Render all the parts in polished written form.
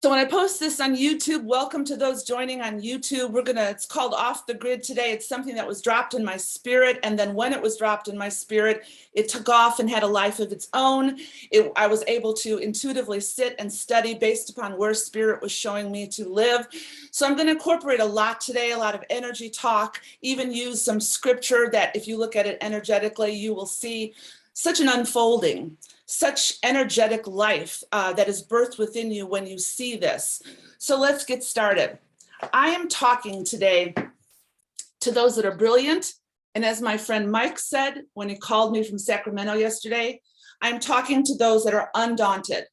So when I post this on YouTube, welcome to those joining on YouTube. It's called Off the Grid today. It's something that was dropped in my spirit. And then when it was dropped in my spirit, it took off and had a life of its own. I was able to intuitively sit and study based upon where spirit was showing me to live. So I'm going to incorporate a lot today, a lot of energy talk, even use some scripture that if you look at it energetically, you will see such an unfolding, such energetic life that is birthed within you when you see this. So let's get started. I am talking today to those that are brilliant. And as my friend Mike said when he called me from Sacramento yesterday, I'm talking to those that are undaunted,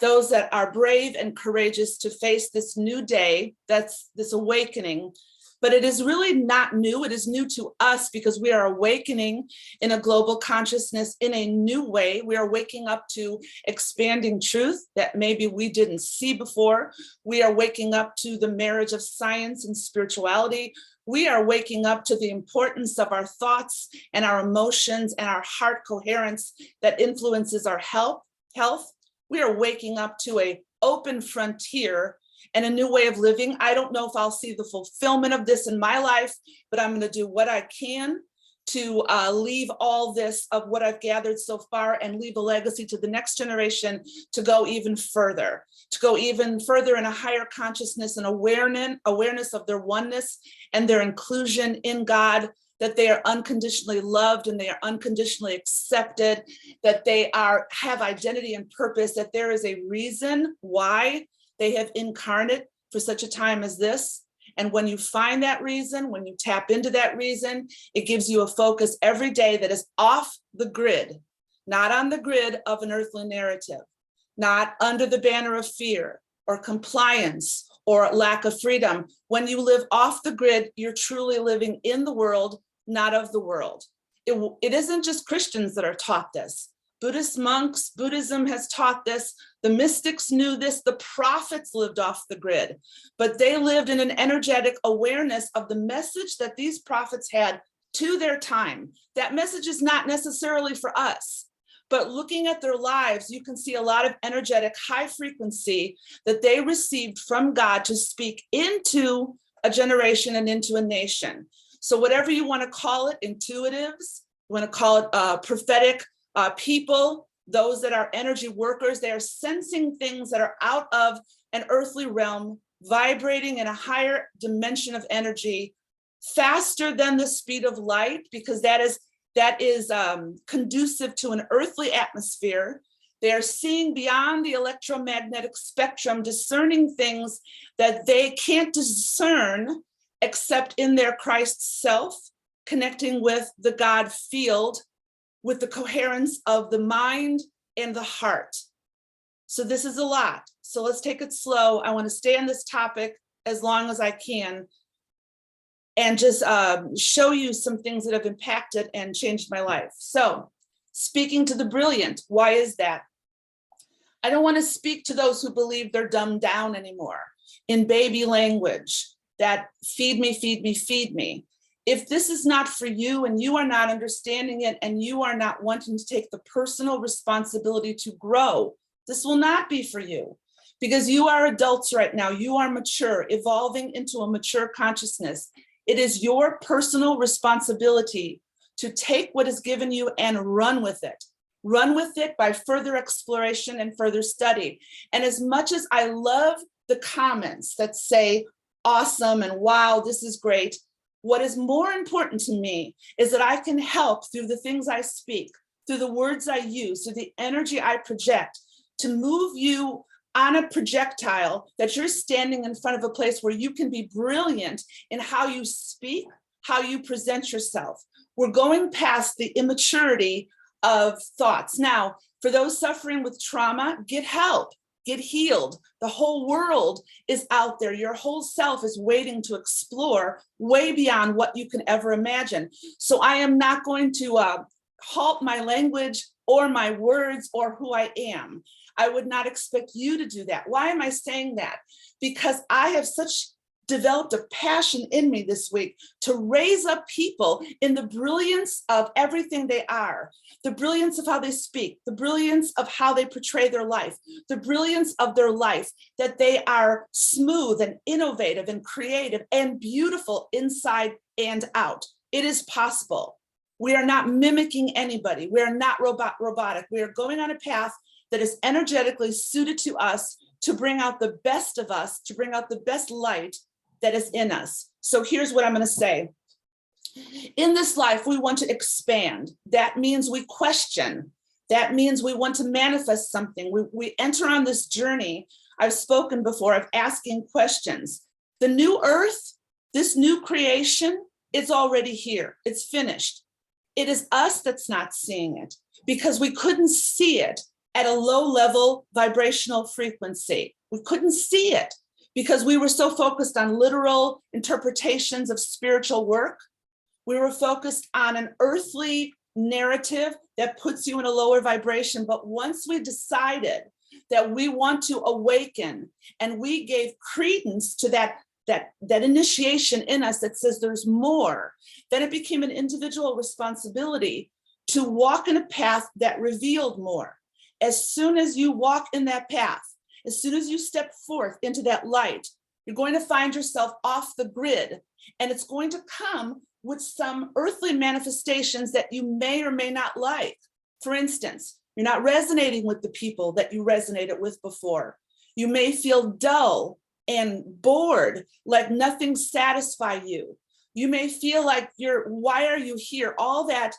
those that are brave and courageous to face this new day, that's this awakening. But it is really not new. It is new to us because we are awakening in a global consciousness in a new way. We are waking up to expanding truth that maybe we didn't see before. We are waking up to the marriage of science and spirituality. We are waking up to the importance of our thoughts and our emotions and our heart coherence that influences our health. We are waking up to an open frontier and a new way of living. I don't know if I'll see the fulfillment of this in my life, but I'm going to do what I can to leave all this of what I've gathered so far and leave a legacy to the next generation to go even further, in a higher consciousness and awareness of their oneness and their inclusion in God, that they are unconditionally loved and they are unconditionally accepted, that they have identity and purpose, that there is a reason why they have incarnate for such a time as this. And when you find that reason, when you tap into that reason, it gives you a focus every day that is off the grid, not on the grid of an earthly narrative, not under the banner of fear or compliance or lack of freedom. When you live off the grid, you're truly living in the world, not of the world. It isn't just Christians that are taught this. Buddhist monks, Buddhism has taught this. The mystics knew this. The prophets lived off the grid, but they lived in an energetic awareness of the message that these prophets had to their time. That message is not necessarily for us, but looking at their lives, you can see a lot of energetic high frequency that they received from God to speak into a generation and into a nation. So whatever you want to call it, intuitives, you want to call it prophetic, people, those that are energy workers, they are sensing things that are out of an earthly realm, vibrating in a higher dimension of energy, faster than the speed of light, because that is conducive to an earthly atmosphere. They are seeing beyond the electromagnetic spectrum, discerning things that they can't discern except in their Christ self, connecting with the God field, with the coherence of the mind and the heart. So this is a lot. So let's take it slow. I want to stay on this topic as long as I can and just show you some things that have impacted and changed my life. So speaking to the brilliant, why is that? I don't want to speak to those who believe they're dumbed down anymore in baby language that feed me, feed me, feed me. If this is not for you and you are not understanding it and you are not wanting to take the personal responsibility to grow, this will not be for you because you are adults right now. You are mature, evolving into a mature consciousness. It is your personal responsibility to take what is given you and run with it. Run with it by further exploration and further study. And as much as I love the comments that say, awesome and wow, this is great, what is more important to me is that I can help through the things I speak, through the words I use, through the energy I project, to move you on a projectile that you're standing in front of a place where you can be brilliant in how you speak, how you present yourself. We're going past the immaturity of thoughts. Now, for those suffering with trauma, get help. Get healed. The whole world is out there. Your whole self is waiting to explore way beyond what you can ever imagine. So I am not going to halt my language or my words or who I am. I would not expect you to do that. Why am I saying that? Because I have such developed a passion in me this week to raise up people in the brilliance of everything they are, the brilliance of how they speak, the brilliance of how they portray their life, the brilliance of their life, that they are smooth and innovative and creative and beautiful inside and out. It is possible. We are not mimicking anybody. We are not robotic. We are going on a path that is energetically suited to us to bring out the best of us, to bring out the best light that is in us. So here's what I'm going to say. In this life, we want to expand. That means we question. That means we want to manifest something. We enter on this journey, I've spoken before, of asking questions. The new earth, this new creation, it's already here. It's finished. It is us that's not seeing it because we couldn't see it at a low level vibrational frequency. We couldn't see it because we were so focused on literal interpretations of spiritual work. We were focused on an earthly narrative that puts you in a lower vibration. But once we decided that we want to awaken and we gave credence to that initiation in us that says there's more, then it became an individual responsibility to walk in a path that revealed more. As soon as you walk in that path, as soon as you step forth into that light, you're going to find yourself off the grid, and it's going to come with some earthly manifestations that you may or may not like. For instance, you're not resonating with the people that you resonated with before. You may feel dull and bored, like nothing satisfies you. You may feel like why are you here? All that,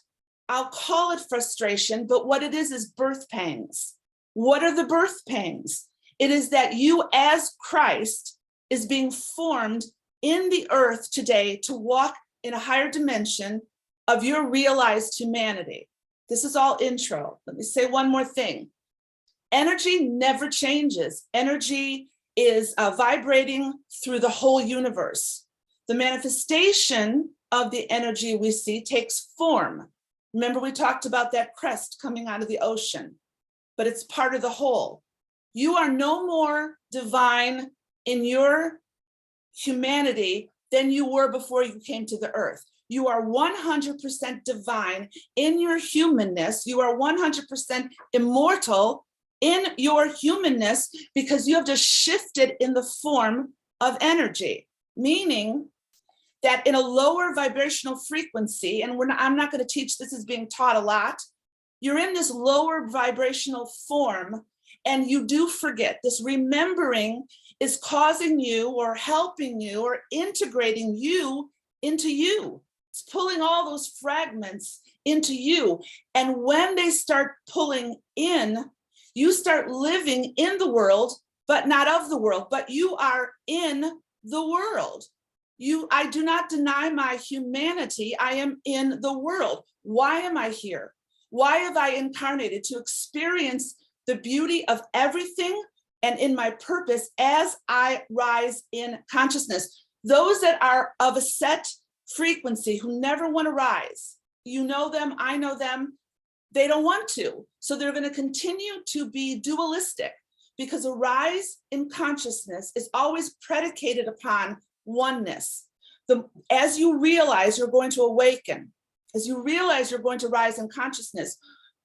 I'll call it frustration, but what it is birth pangs. What are the birth pangs? It is that you as Christ is being formed in the earth today to walk in a higher dimension of your realized humanity. This is all intro. Let me say one more thing. Energy never changes. Energy is vibrating through the whole universe. The manifestation of the energy we see takes form. Remember, we talked about that crest coming out of the ocean, but it's part of the whole. You are no more divine in your humanity than you were before you came to the earth. You are 100% divine in your humanness. You are 100% immortal in your humanness because you have just shifted in the form of energy, meaning that in a lower vibrational frequency, and I'm not going to teach, this is being taught a lot, you're in this lower vibrational form and you do forget. This remembering is causing you or helping you or integrating you into you. It's pulling all those fragments into you. And when they start pulling in, you start living in the world, but not of the world, but you are in the world. I do not deny my humanity. I am in the world. Why am I here? Why have I incarnated? To experience the beauty of everything and in my purpose as I rise in consciousness. Those that are of a set frequency who never want to rise, you know them, I know them, they don't want to. So they're going to continue to be dualistic because a rise in consciousness is always predicated upon oneness. As you realize you're going to awaken, as you realize you're going to rise in consciousness,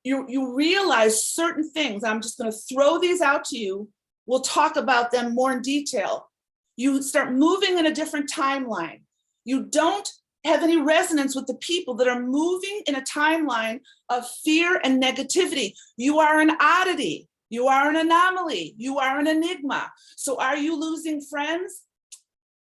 you realize certain things. I'm just going to throw these out to you. We'll talk about them more in detail. You start moving in a different timeline. You don't have any resonance with the people that are moving in a timeline of fear and negativity. You are an oddity. You are an anomaly. You are an enigma. So are you losing friends?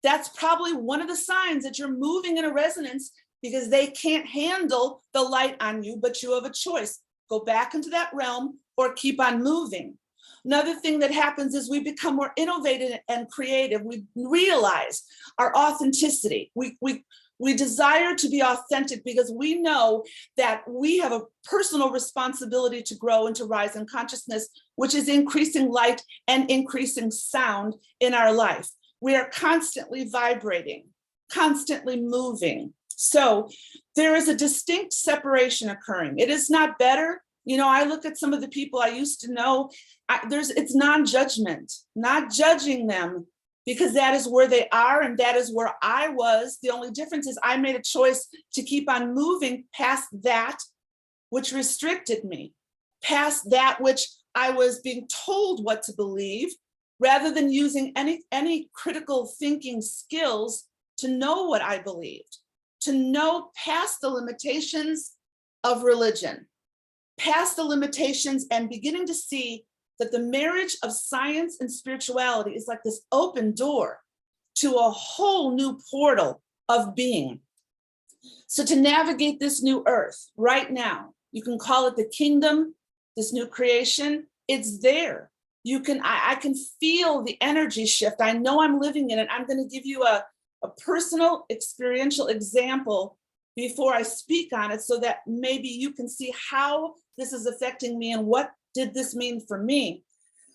That's probably one of the signs that you're moving in a resonance because they can't handle the light on you, but you have a choice. Go back into that realm or keep on moving. Another thing that happens is we become more innovative and creative. We realize our authenticity. We desire to be authentic because we know that we have a personal responsibility to grow and to rise in consciousness, which is increasing light and increasing sound in our life. We are constantly vibrating, constantly moving. So there is a distinct separation occurring. It is not better. You know, I look at some of the people I used to know, it's non-judgment, not judging them, because that is where they are and that is where I was. The only difference is I made a choice to keep on moving past that which restricted me, past that which I was being told what to believe, rather than using any critical thinking skills to know what I believed, to know past the limitations of religion, past the limitations, and beginning to see that the marriage of science and spirituality is like this open door to a whole new portal of being. So to navigate this new earth right now, you can call it the kingdom, this new creation, it's there. I can feel the energy shift. I know I'm living in it. I'm going to give you a personal experiential example before I speak on it, so that maybe you can see how this is affecting me and what did this mean for me.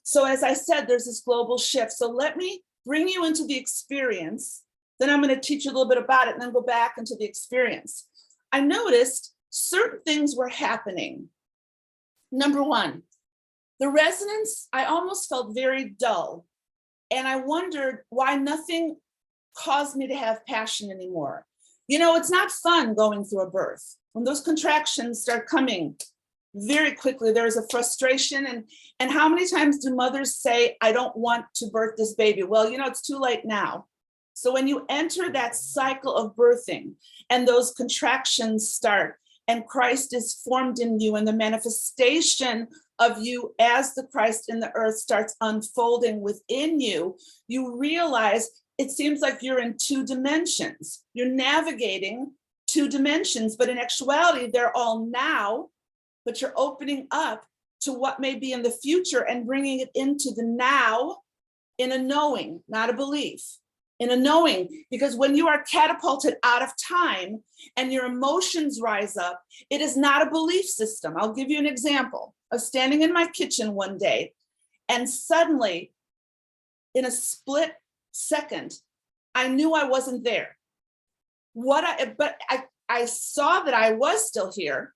So as I said, there's this global shift. So let me bring you into the experience. Then I'm going to teach you a little bit about it and then go back into the experience. I noticed certain things were happening. Number one, the resonance, I almost felt very dull. And I wondered why nothing caused me to have passion anymore. You know, it's not fun going through a birth. When those contractions start coming very quickly, there's a frustration. And how many times do mothers say, I don't want to birth this baby? Well, you know, it's too late now. So when you enter that cycle of birthing and those contractions start and Christ is formed in you and the manifestation of you as the Christ in the earth starts unfolding within you, you realize it seems like you're in two dimensions. You're navigating two dimensions, but in actuality, they're all now, but you're opening up to what may be in the future and bringing it into the now in a knowing, not a belief, in a knowing. Because when you are catapulted out of time and your emotions rise up, it is not a belief system. I'll give you an example of standing in my kitchen one day and suddenly in a split second, I knew I wasn't there. But I saw that I was still here,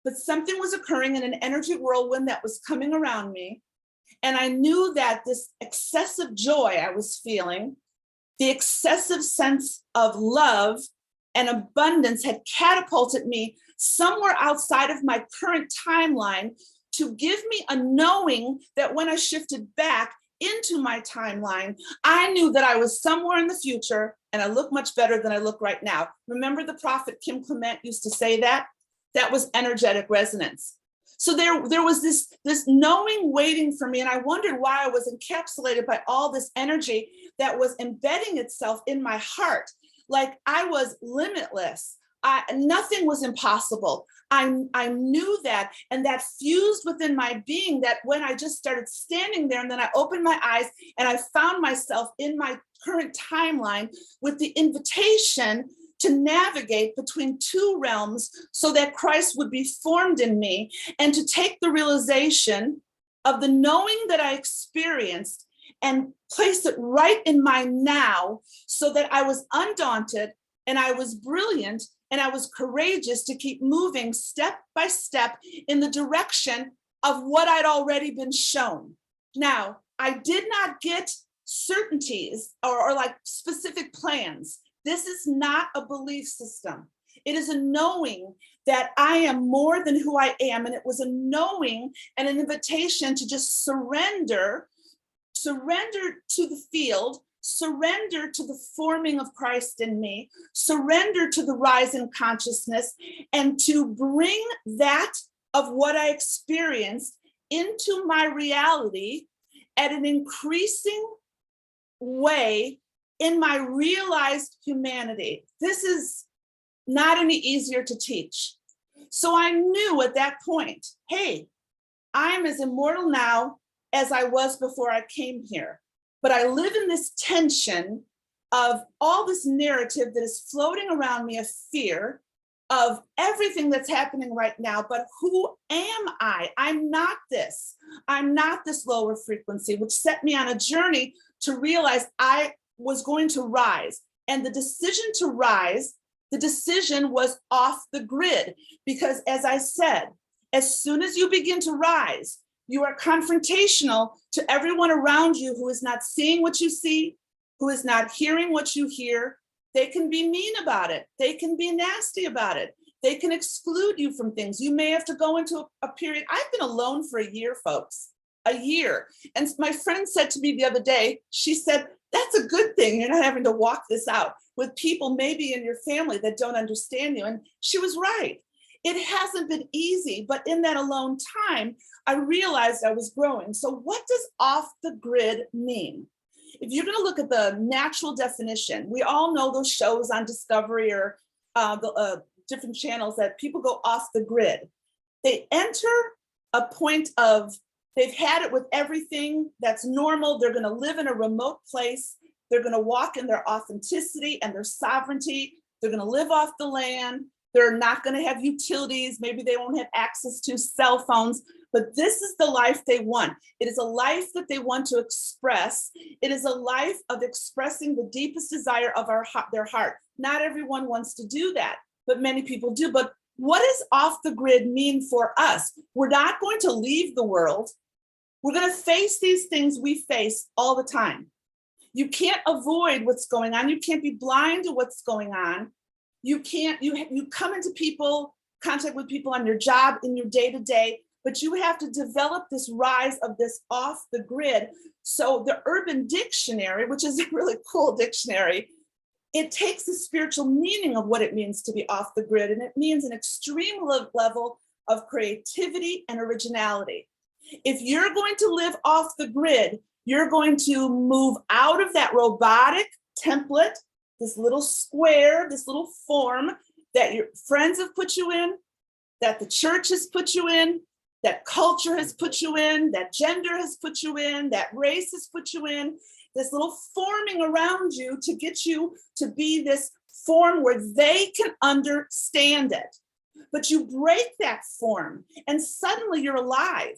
but something was occurring in an energy whirlwind that was coming around me. And I knew that this excessive joy I was feeling, the excessive sense of love and abundance had catapulted me somewhere outside of my current timeline to give me a knowing that when I shifted back into my timeline, I knew that I was somewhere in the future and I look much better than I look right now. Remember the prophet Kim Clement used to say that? That was energetic resonance. So there was this knowing waiting for me, and I wondered why I was encapsulated by all this energy that was embedding itself in my heart. Like I was limitless. Nothing was impossible. I knew that, and that fused within my being, that when I just started standing there and then I opened my eyes and I found myself in my current timeline with the invitation to navigate between two realms so that Christ would be formed in me, and to take the realization of the knowing that I experienced and place it right in my now, so that I was undaunted and I was brilliant and I was courageous to keep moving step by step in the direction of what I'd already been shown. Now, I did not get certainties or like specific plans. This is not a belief system. It is a knowing that I am more than who I am. And it was a knowing and an invitation to just surrender to the field, surrender to the forming of Christ in me, surrender to the rise in consciousness, and to bring that of what I experienced into my reality at an increasing way in my realized humanity. This is not any easier to teach. So I knew at that point, hey, I'm as immortal now as I was before I came here. But I live in this tension of all this narrative that is floating around me of fear, of everything that's happening right now. But who am I? I'm not this. I'm not this lower frequency, which set me on a journey to realize I was going to rise. And the decision to rise, the decision was off the grid. Because as I said, as soon as you begin to rise, you are confrontational to everyone around you who is not seeing what you see, who is not hearing what you hear. They can be mean about it. They can be nasty about it. They can exclude you from things. You may have to go into a period. I've been alone for a year, folks, a year. And my friend said to me the other day, she said, that's a good thing. You're not having to walk this out with people maybe in your family that don't understand you. And she was right. It hasn't been easy, but in that alone time, I realized I was growing. So what does off the grid mean? If you're going to look at the natural definition, we all know those shows on Discovery or the different channels that people go off the grid. They enter a point of they've had it with everything that's normal. They're going to live in a remote place. They're going to walk in their authenticity and their sovereignty. They're going to live off the land. They're not going to have utilities. Maybe they won't have access to cell phones, but this is the life they want. It is a life that they want to express. It is a life of expressing the deepest desire of their heart. Not everyone wants to do that, but many people do. But what does off the grid mean for us? We're not going to leave the world. We're going to face these things we face all the time. You can't avoid what's going on. You can't be blind to what's going on. You can't, you come into contact with people on your job, in your day-to-day, but you have to develop this rise of this off the grid. So the Urban Dictionary, which is a really cool dictionary, it takes the spiritual meaning of what it means to be off the grid, and it means an extreme level of creativity and originality. If you're going to live off the grid, you're going to move out of that robotic template, this little square, this little form that your friends have put you in, that the church has put you in, that culture has put you in, that gender has put you in, that race has put you in, this little forming around you to get you to be this form where they can understand it. But you break that form and suddenly you're alive.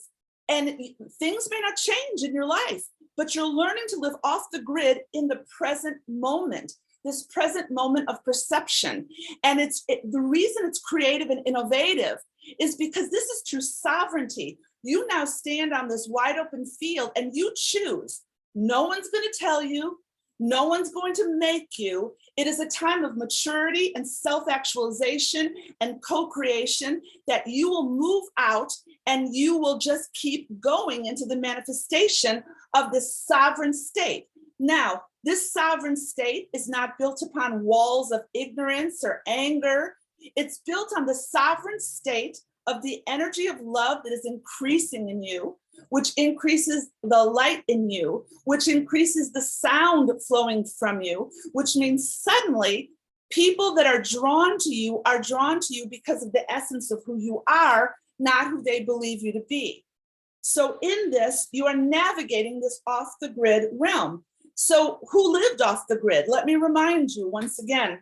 And things may not change in your life, but you're learning to live off the grid in the present moment, this present moment of perception. And the reason it's creative and innovative is because this is true sovereignty. You now stand on this wide open field and you choose. No one's going to tell you. No one's going to make you. It is a time of maturity and self-actualization and co-creation that you will move out and you will just keep going into the manifestation of this sovereign state. Now, this sovereign state is not built upon walls of ignorance or anger. It's built on the sovereign state of the energy of love that is increasing in you, which increases the light in you, which increases the sound flowing from you, which means suddenly people that are drawn to you because of the essence of who you are, not who they believe you to be. So in this, you are navigating this off the grid realm. So who lived off the grid? Let me remind you once again,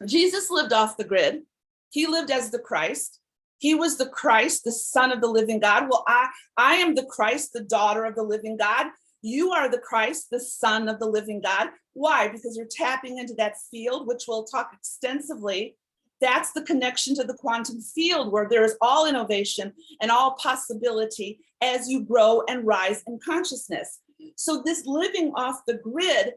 Jesus lived off the grid. He lived as the Christ. He was the Christ, the Son of the living God. Well, I am the Christ, the daughter of the living God. You are the Christ, the Son of the living God. Why? Because you're tapping into that field, which we'll talk extensively. That's the connection to the quantum field where there is all innovation and all possibility as you grow and rise in consciousness. So this living off the grid,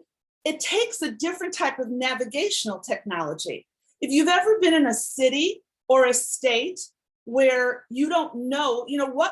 it takes a different type of navigational technology. If you've ever been in a city or a state where you don't know,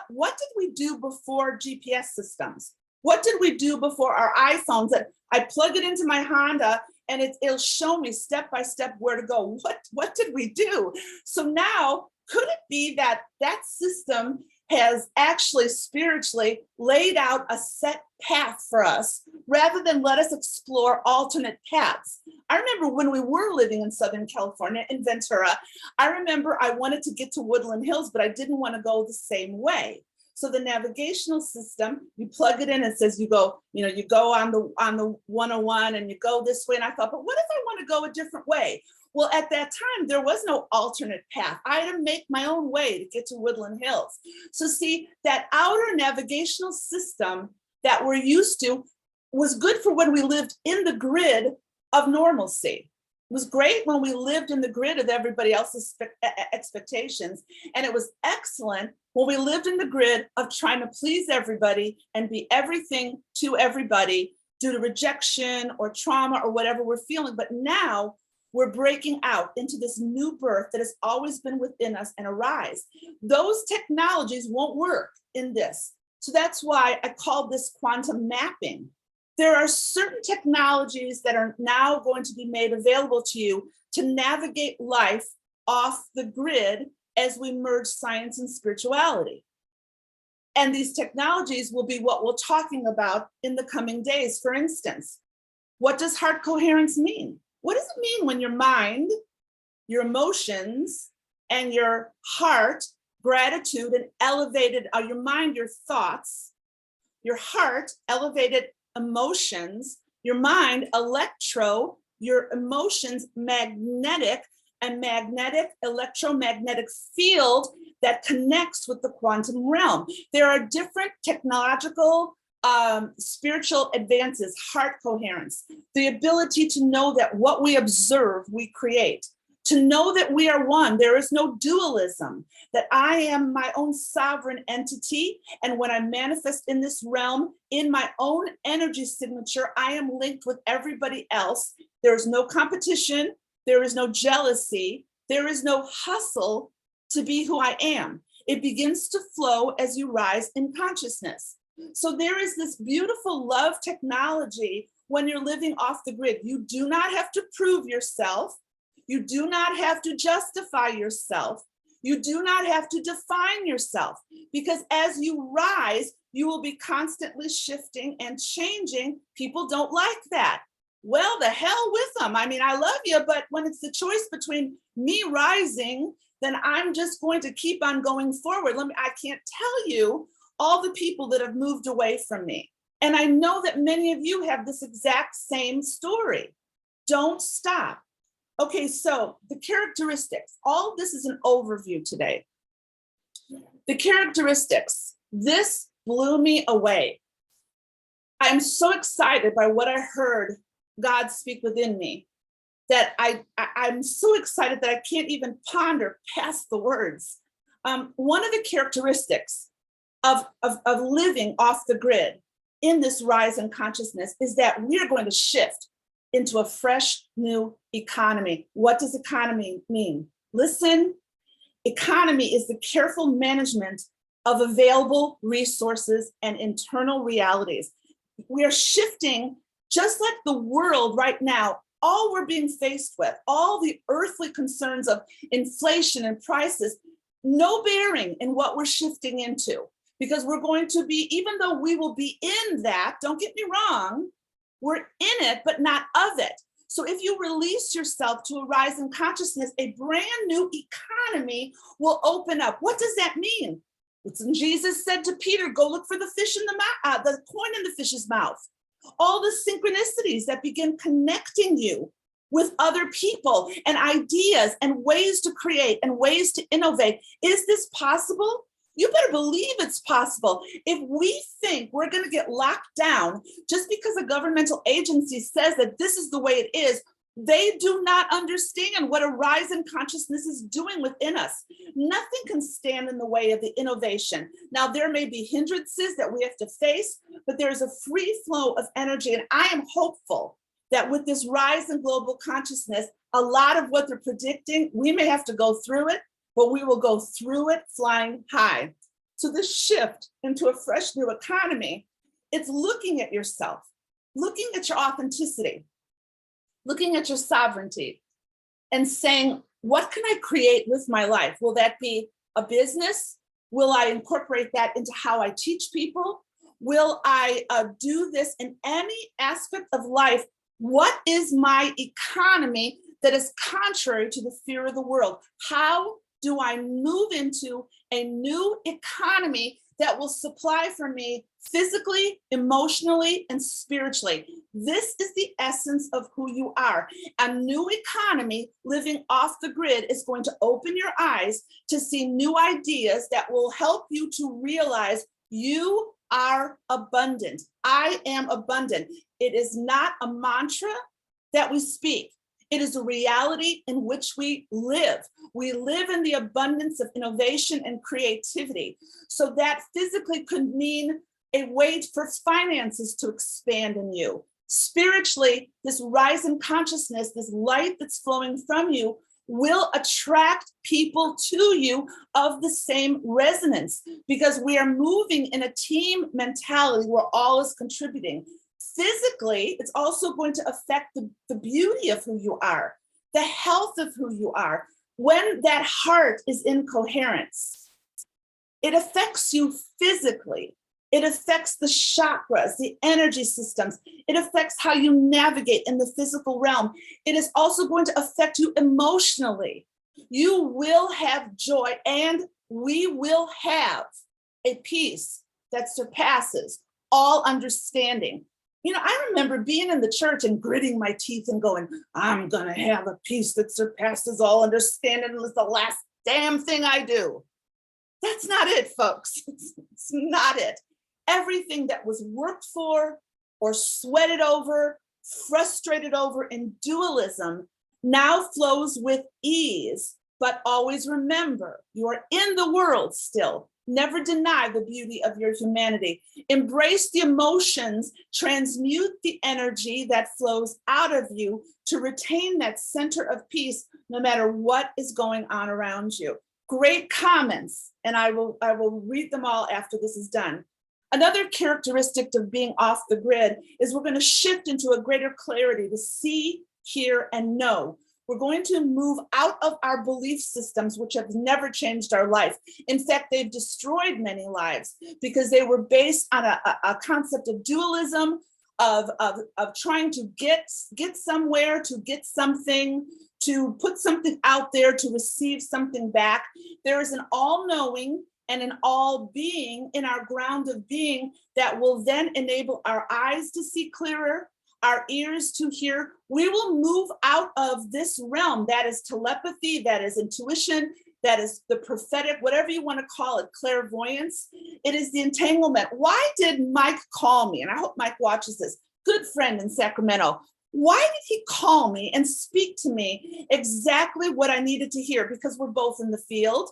what did we do before GPS systems? What did we do before our iPhones that I plug it into my Honda and it'll show me step by step where to go? What did we do? So now, could it be that that system has actually spiritually laid out a set path for us rather than let us explore alternate paths? I remember when we were living in Southern California, in Ventura, I remember I wanted to get to Woodland Hills, but I didn't want to go the same way. So the navigational system, you plug it in, it says you go on the 101 and you go this way. And I thought, but what if I want to go a different way? Well, at that time, there was no alternate path. I had to make my own way to get to Woodland Hills. So see, that outer navigational system that we're used to was good for when we lived in the grid of normalcy. It was great when we lived in the grid of everybody else's expectations. And it was excellent when we lived in the grid of trying to please everybody and be everything to everybody due to rejection or trauma or whatever we're feeling. But now we're breaking out into this new birth that has always been within us and arise. Those technologies won't work in this. So that's why I call this quantum mapping. There are certain technologies that are now going to be made available to you to navigate life off the grid as we merge science and spirituality. And these technologies will be what we're talking about in the coming days. For instance, what does heart coherence mean? What does it mean when your mind, your emotions, and your heart, gratitude, and elevated, your mind, your thoughts, your heart, elevated emotions, your mind, electro, your emotions, magnetic, and magnetic, electromagnetic field that connects with the quantum realm. There are different technological, spiritual advances, heart coherence, the ability to know that what we observe, we create, to know that we are one. There is no dualism, that I am my own sovereign entity. And when I manifest in this realm, in my own energy signature, I am linked with everybody else. There is no competition. There is no jealousy. There is no hustle to be who I am. It begins to flow as you rise in consciousness. So there is this beautiful love technology when you're living off the grid. You do not have to prove yourself. You do not have to justify yourself. You do not have to define yourself, because as you rise, you will be constantly shifting and changing. People don't like that. Well, the hell with them. I mean, I love you, but when it's the choice between me rising, then I'm just going to keep on going forward. I can't tell you all the people that have moved away from me. And I know that many of you have this exact same story. Don't stop. Okay, so the characteristics, all of this is an overview today. The characteristics, this blew me away. I'm so excited by what I heard God speak within me that I'm so excited that I can't even ponder past the words. One of the characteristics of living off the grid in this rise in consciousness is that we are going to shift into a fresh new economy. What does economy mean? Listen, economy is the careful management of available resources and internal realities. We are shifting, just like the world right now, all we're being faced with, all the earthly concerns of inflation and prices, no bearing in what we're shifting into, because we're going to be, even though we will be in that, don't get me wrong, we're in it, but not of it. So if you release yourself to a rise in consciousness, a brand new economy will open up. What does that mean? It's when Jesus said to Peter, go look for the fish in the mouth, the coin in the fish's mouth. All the synchronicities that begin connecting you with other people and ideas and ways to create and ways to innovate. Is this possible? You better believe it's possible. If we think we're going to get locked down just because a governmental agency says that this is the way it is, they do not understand what a rise in consciousness is doing within us. Nothing can stand in the way of the innovation. Now, there may be hindrances that we have to face, but there's a free flow of energy. And I am hopeful that with this rise in global consciousness, a lot of what they're predicting, we may have to go through it, but we will go through it flying high. So this shift into a fresh new economy, it's looking at yourself, looking at your authenticity, looking at your sovereignty, and saying, what can I create with my life? Will that be a business? Will I incorporate that into how I teach people? Will I do this in any aspect of life? What is my economy that is contrary to the fear of the world? How do I move into a new economy that will supply for me physically, emotionally, and spiritually? This is the essence of who you are. A new economy living off the grid is going to open your eyes to see new ideas that will help you to realize you are abundant. I am abundant. It is not a mantra that we speak. It is a reality in which we live. We live in the abundance of innovation and creativity. So that physically could mean a way for finances to expand in you. Spiritually, this rise in consciousness, this light that's flowing from you, will attract people to you of the same resonance, because we are moving in a team mentality where all is contributing. Physically, it's also going to affect the beauty of who you are, the health of who you are. When that heart is in coherence, it affects you physically. It affects the chakras, the energy systems. It affects how you navigate in the physical realm. It is also going to affect you emotionally. You will have joy, and we will have a peace that surpasses all understanding. You know, I remember being in the church and gritting my teeth and going, I'm going to have a peace that surpasses all understanding. It's the last damn thing I do. That's not it, folks. It's not it. Everything that was worked for or sweated over, frustrated over in dualism now flows with ease. But always remember, you are in the world still. Never deny the beauty of your humanity. Embrace the emotions, transmute the energy that flows out of you to retain that center of peace, no matter what is going on around you. Great comments, and I will read them all after this is done. Another characteristic of being off the grid is we're going to shift into a greater clarity to see, hear, and know. We're going to move out of our belief systems, which have never changed our life. In fact, they've destroyed many lives because they were based on a concept of dualism, of trying to get somewhere, to get something, to put something out there, to receive something back. There is an all-knowing and an all-being in our ground of being that will then enable our eyes to see clearer, our ears to hear. We will move out of this realm that is telepathy, that is intuition, that is the prophetic, whatever you want to call it, clairvoyance. It is the entanglement. Why did Mike call me? And I hope Mike watches this. Good friend in Sacramento. Why did he call me and speak to me exactly what I needed to hear? Because we're both in the field.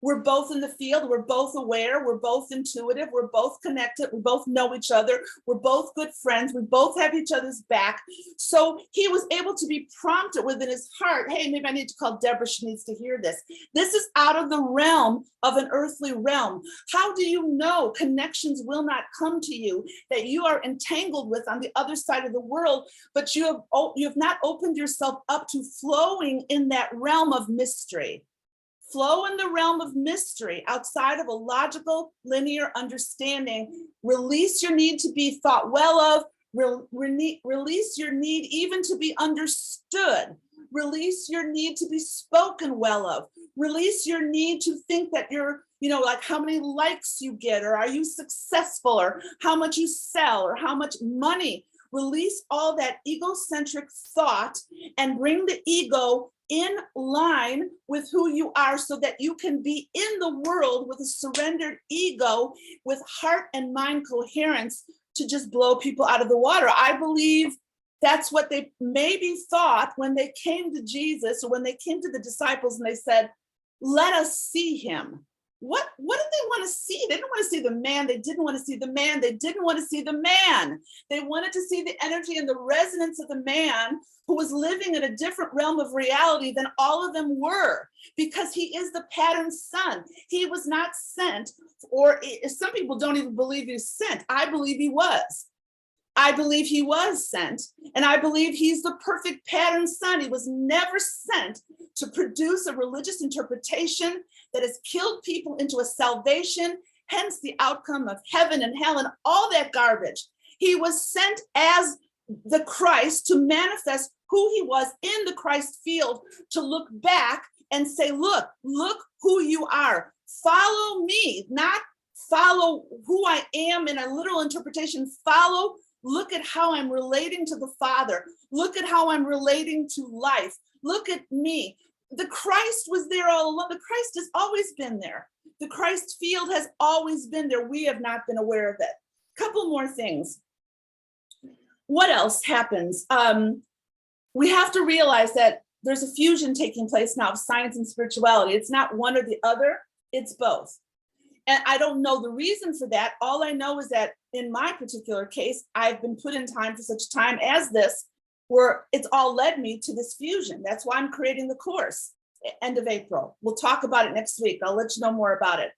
We're both in the field. We're both aware. We're both intuitive. We're both connected. We both know each other. We're both good friends. We both have each other's back. So he was able to be prompted within his heart. Hey, maybe I need to call Deborah. She needs to hear this. This is out of the realm of an earthly realm. How do you know connections will not come to you that you are entangled with on the other side of the world, but you have not opened yourself up to flowing in that realm of mystery? Flow in the realm of mystery outside of a logical, linear understanding. Release your need to be thought well of. Release your need even to be understood. Release your need to be spoken well of. Release your need to think that you're, like how many likes you get, or are you successful, or how much you sell, or how much money. Release all that egocentric thought and bring the ego in line with who you are so that you can be in the world with a surrendered ego, with heart and mind coherence to just blow people out of the water. I believe that's what they maybe thought when they came to Jesus, or when they came to the disciples and they said, let us see him. What did they want to see? They didn't want to see the man. They didn't want to see the man. They didn't want to see the man. They wanted to see the energy and the resonance of the man who was living in a different realm of reality than all of them were, because he is the pattern son. He was not sent, or some people don't even believe he was sent. I believe he was. I believe he was sent, and I believe he's the perfect pattern son. He was never sent to produce a religious interpretation that has killed people into a salvation, hence the outcome of heaven and hell and all that garbage. He was sent as the Christ to manifest who he was in the Christ field, to look back and say, look who you are. Follow me, not follow who I am in a literal interpretation. Look at how I'm relating to the Father. Look at how I'm relating to life. Look at me. The Christ was there all along. The Christ has always been there. The Christ field has always been there. We have not been aware of it. Couple more things. What else happens? We have to realize that there's a fusion taking place now of science and spirituality. It's not one or the other, it's both. And I don't know the reason for that. All I know is that in my particular case, I've been put in time for such time as this, where it's all led me to this fusion. That's why I'm creating the course, end of April. We'll talk about it next week. I'll let you know more about it.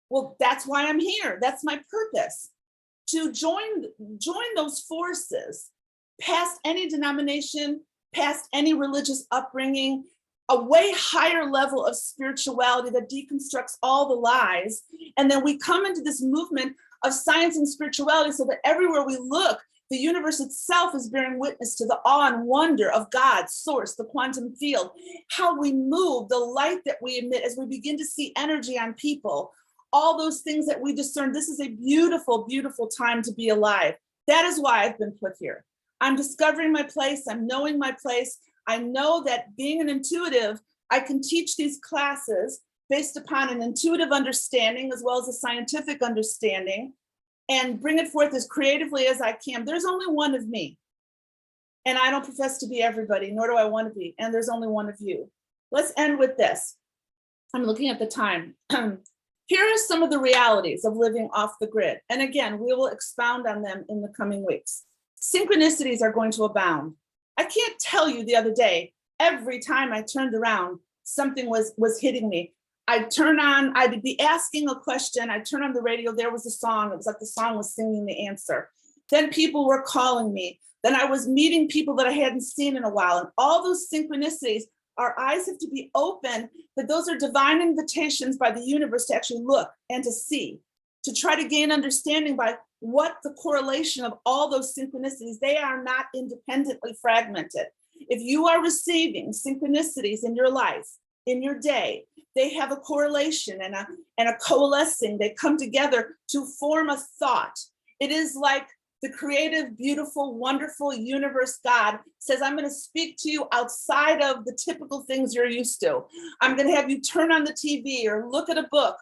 Well, that's why I'm here. That's my purpose, to join those forces past any denomination, past any religious upbringing, a way higher level of spirituality that deconstructs all the lies. And then we come into this movement of science and spirituality so that everywhere we look, the universe itself is bearing witness to the awe and wonder of God, source, the quantum field, how we move, the light that we emit as we begin to see energy on people, all those things that we discern. This is a beautiful, beautiful time to be alive. That is why I've been put here. I'm discovering my place. I'm knowing my place. I know that being an intuitive, I can teach these classes based upon an intuitive understanding as well as a scientific understanding, and bring it forth as creatively as I can. There's only one of me, and I don't profess to be everybody, nor do I want to be, and there's only one of you. Let's end with this. I'm looking at the time. Here are some of the realities of living off the grid. And again, we will expound on them in the coming weeks. Synchronicities are going to abound. I can't tell you the other day, every time I turned around, something was hitting me. I'd be asking a question, I'd turn on the radio, there was a song, it was like the song was singing the answer. Then people were calling me. Then I was meeting people that I hadn't seen in a while. And all those synchronicities, our eyes have to be open, that those are divine invitations by the universe to actually look and to see, to try to gain understanding by what the correlation of all those synchronicities, they are not independently fragmented. If you are receiving synchronicities in your life, in your day, they have a correlation and a coalescing. They come together to form a thought. It is like the creative, beautiful, wonderful universe God says, I'm going to speak to you outside of the typical things you're used to. I'm going to have you turn on the TV or look at a book,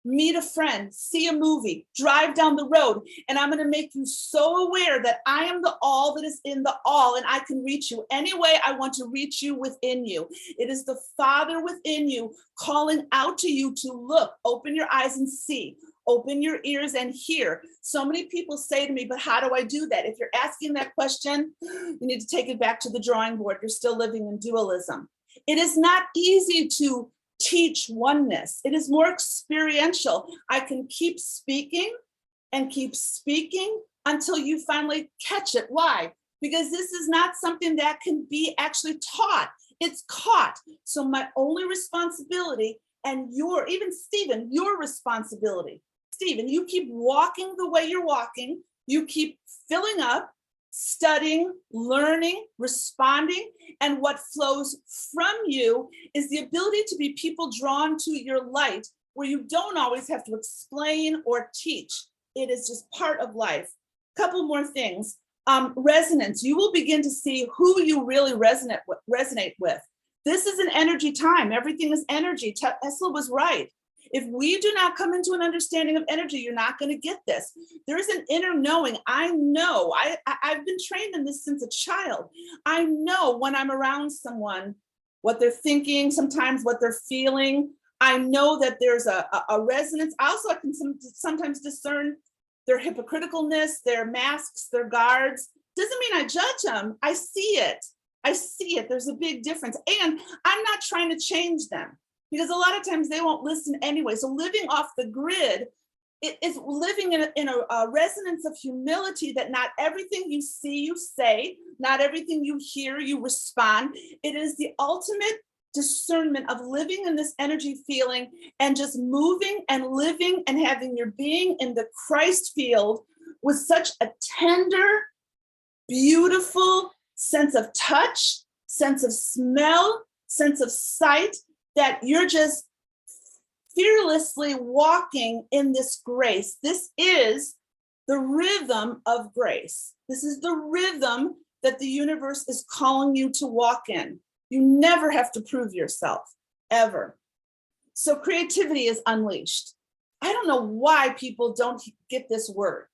meet a friend, see a movie, drive down the road, and I'm going to make you so aware that I am the all that is in the all, and I can reach you any way I want to reach you within you. It is the Father within you calling out to you to look, open your eyes and see, open your ears and hear. So many people say to me, but how do I do that? If you're asking that question, you need to take it back to the drawing board. You're still living in dualism. It is not easy to teach oneness. It is more experiential. I can keep speaking and keep speaking until you finally catch it. Why? Because this is not something that can be actually taught. It's caught. So my only responsibility, and even Stephen, your responsibility. Stephen, you keep walking the way you're walking. You keep filling up, studying, learning, responding, and what flows from you is the ability to be people drawn to your light, where you don't always have to explain or teach. It is just part of life. Couple more things. Resonance. You will begin to see who you really resonate with. This is an energy time. Everything is energy. Tesla was right. If we do not come into an understanding of energy, you're not going to get this. There's an inner knowing. I know. I've been trained in this since a child. I know when I'm around someone, what they're thinking, sometimes what they're feeling. I know that there's a resonance. Also, I can sometimes discern their hypocriticalness, their masks, their guards. Doesn't mean I judge them. I see it. I see it. There's a big difference. And I'm not trying to change them, because a lot of times they won't listen anyway. So living off the grid is living in a resonance of humility, that not everything you see, you say, not everything you hear, you respond. It is the ultimate discernment of living in this energy feeling and just moving and living and having your being in the Christ field with such a tender, beautiful sense of touch, sense of smell, sense of sight, that you're just fearlessly walking in this grace. This is the rhythm of grace. This is the rhythm that the universe is calling you to walk in. You never have to prove yourself, ever. So creativity is unleashed. I don't know why people don't get this word.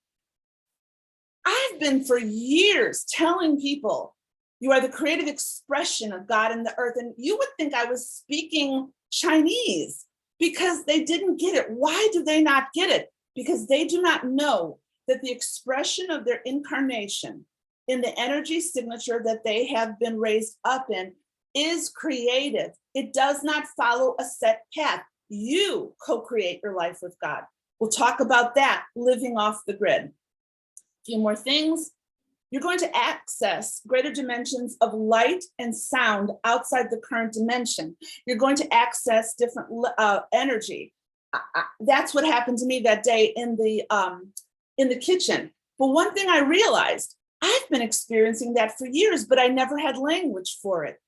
I've been for years telling people, you are the creative expression of God in the earth. And you would think I was speaking Chinese, because they didn't get it. Why do they not get it? Because they do not know that the expression of their incarnation in the energy signature that they have been raised up in is creative. It does not follow a set path. You co-create your life with God. We'll talk about that, living off the grid. A few more things. You're going to access greater dimensions of light and sound outside the current dimension. You're going to access different energy. That's what happened to me that day in the kitchen. But one thing I realized, I've been experiencing that for years, but I never had language for it.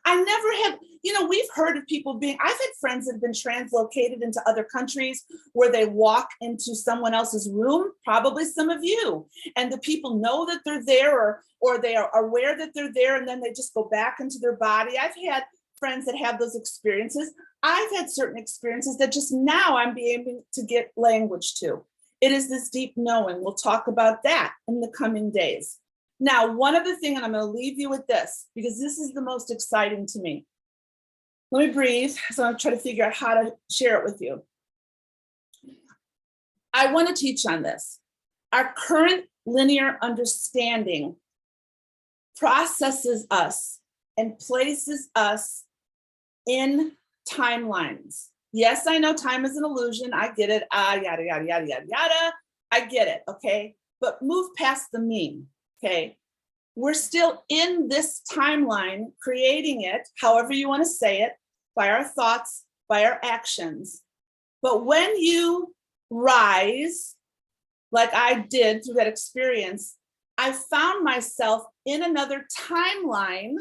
I never had, we've heard of people I've had friends that have been translocated into other countries where they walk into someone else's room, probably some of you, and the people know that they're there or they are aware that they're there, and then they just go back into their body. I've had friends that have those experiences. I've had certain experiences that just now I'm being able to get language to. It is this deep knowing. We'll talk about that in the coming days. Now, one other thing, and I'm going to leave you with this, because this is the most exciting to me. Let me breathe, so I'm trying to figure out how to share it with you. I want to teach on this. Our current linear understanding processes us and places us in timelines. Yes, I know time is an illusion. I get it. Yada, yada, yada, yada, yada. I get it, okay? But move past the meme. Okay, we're still in this timeline, creating it, however you want to say it, by our thoughts, by our actions. But when you rise, like I did through that experience, I found myself in another timeline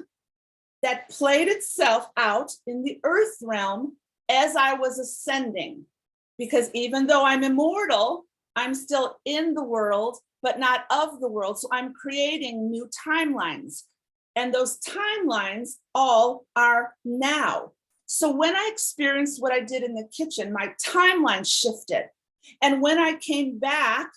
that played itself out in the earth realm as I was ascending. Because even though I'm immortal, I'm still in the world, but not of the world. So I'm creating new timelines. And those timelines all are now. So when I experienced what I did in the kitchen, my timeline shifted. And when I came back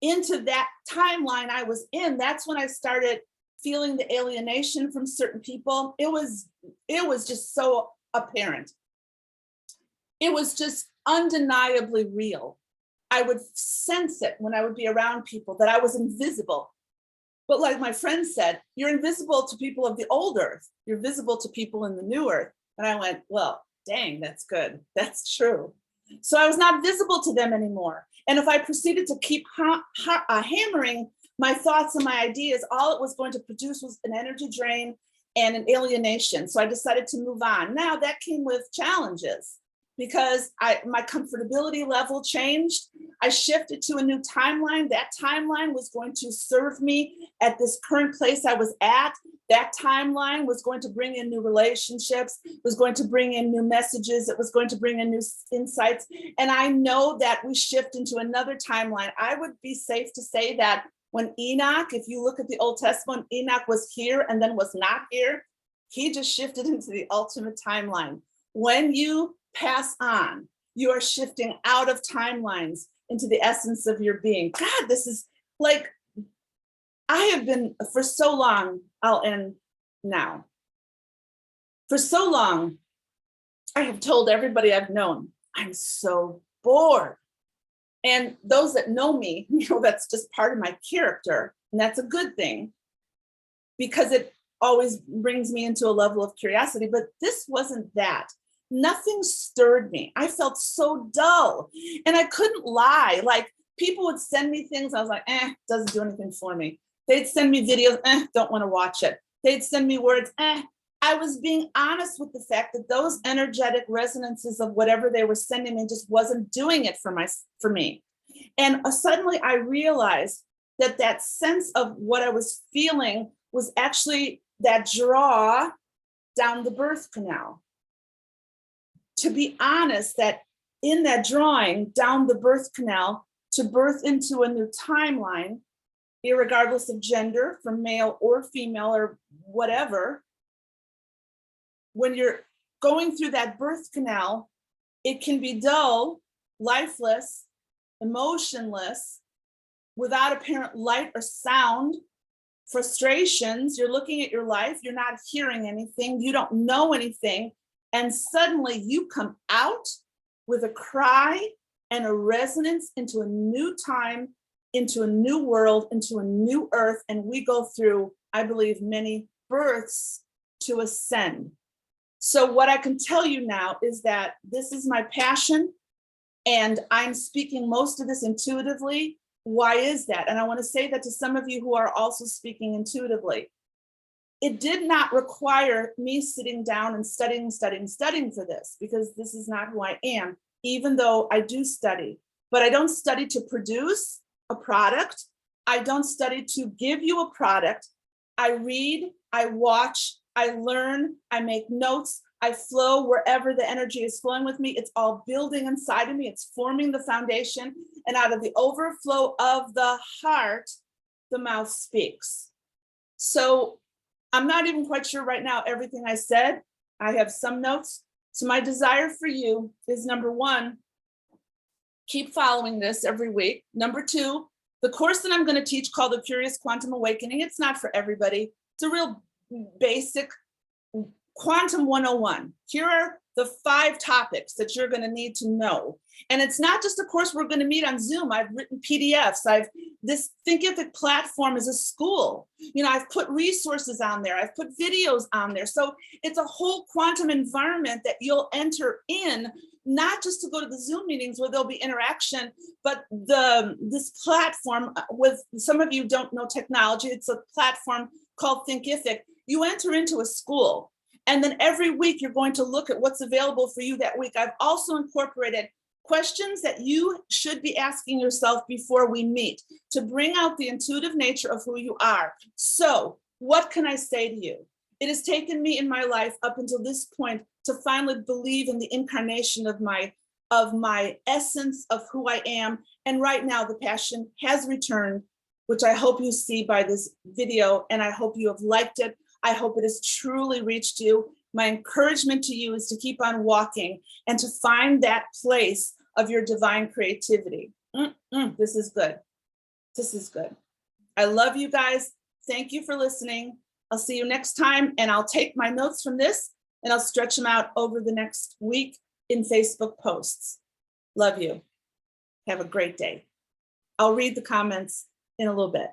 into that timeline I was in, that's when I started feeling the alienation from certain people. It was just so apparent. It was just undeniably real. I would sense it when I would be around people that I was invisible. But like my friend said, you're invisible to people of the old earth. You're visible to people in the new earth. And I went, well, dang, that's good. That's true. So I was not visible to them anymore. And if I proceeded to keep hammering my thoughts and my ideas, all it was going to produce was an energy drain and an alienation. So I decided to move on. Now that came with challenges, because my comfortability level changed. I shifted to a new timeline. That timeline was going to serve me at this current place I was at. That timeline was going to bring in new relationships, was going to bring in new messages, it was going to bring in new insights. And I know that we shift into another timeline. I would be safe to say that when Enoch, if you look at the Old Testament, Enoch was here and then was not here. He just shifted into the ultimate timeline. When you pass on, you are shifting out of timelines into the essence of your being. God, this is like, I have been for so long, I'll end now. For so long, I have told everybody I've known, I'm so bored. And those that know me, that's just part of my character. And that's a good thing, because it always brings me into a level of curiosity. But this wasn't that. Nothing stirred me. I felt so dull. And I couldn't lie. Like, people would send me things. I was like, doesn't do anything for me. They'd send me videos, don't want to watch it. They'd send me words, I was being honest with the fact that those energetic resonances of whatever they were sending me just wasn't doing it for me. And suddenly I realized that that sense of what I was feeling was actually that draw down the birth canal. To be honest, that in that drawing down the birth canal to birth into a new timeline, irregardless of gender, from male or female or whatever, when you're going through that birth canal, it can be dull, lifeless, emotionless, without apparent light or sound, frustrations. You're looking at your life, you're not hearing anything, you don't know anything, and suddenly you come out with a cry and a resonance into a new time, into a new world, into a new earth. And we go through, I believe, many births to ascend. So what I can tell you now is that this is my passion, and I'm speaking most of this intuitively. Why is that? And I want to say that to some of you who are also speaking intuitively. It did not require me sitting down and studying for this, because this is not who I am, even though I do study. But I don't study to produce a product. I don't study to give you a product. I read, I watch, I learn, I make notes, I flow wherever the energy is flowing with me. It's all building inside of me. It's forming the foundation. And out of the overflow of the heart, the mouth speaks. So I'm not even quite sure right now everything I said. I have some notes. So my desire for you is, number one, keep following this every week. Number two, the course that I'm going to teach, called The Curious Quantum Awakening, it's not for everybody. It's a real basic Quantum 101. Here are the 5 topics that you're going to need to know. And it's not just a course we're going to meet on Zoom. I've written PDFs. This Thinkific platform is a school. I've put resources on there. I've put videos on there. So it's a whole quantum environment that you'll enter in, not just to go to the Zoom meetings where there'll be interaction, but this platform, with some of you don't know technology, it's a platform called Thinkific. You enter into a school. And then every week you're going to look at what's available for you that week. I've also incorporated questions that you should be asking yourself before we meet, to bring out the intuitive nature of who you are. So what can I say to you? It has taken me in my life up until this point to finally believe in the incarnation of my essence of who I am. And right now the passion has returned, which I hope you see by this video, and I hope you have liked it. I hope it has truly reached you. My encouragement to you is to keep on walking and to find that place of your divine creativity. This is good. This is good. I love you guys. Thank you for listening. I'll see you next time, and I'll take my notes from this and I'll stretch them out over the next week in Facebook posts. Love you. Have a great day. I'll read the comments in a little bit.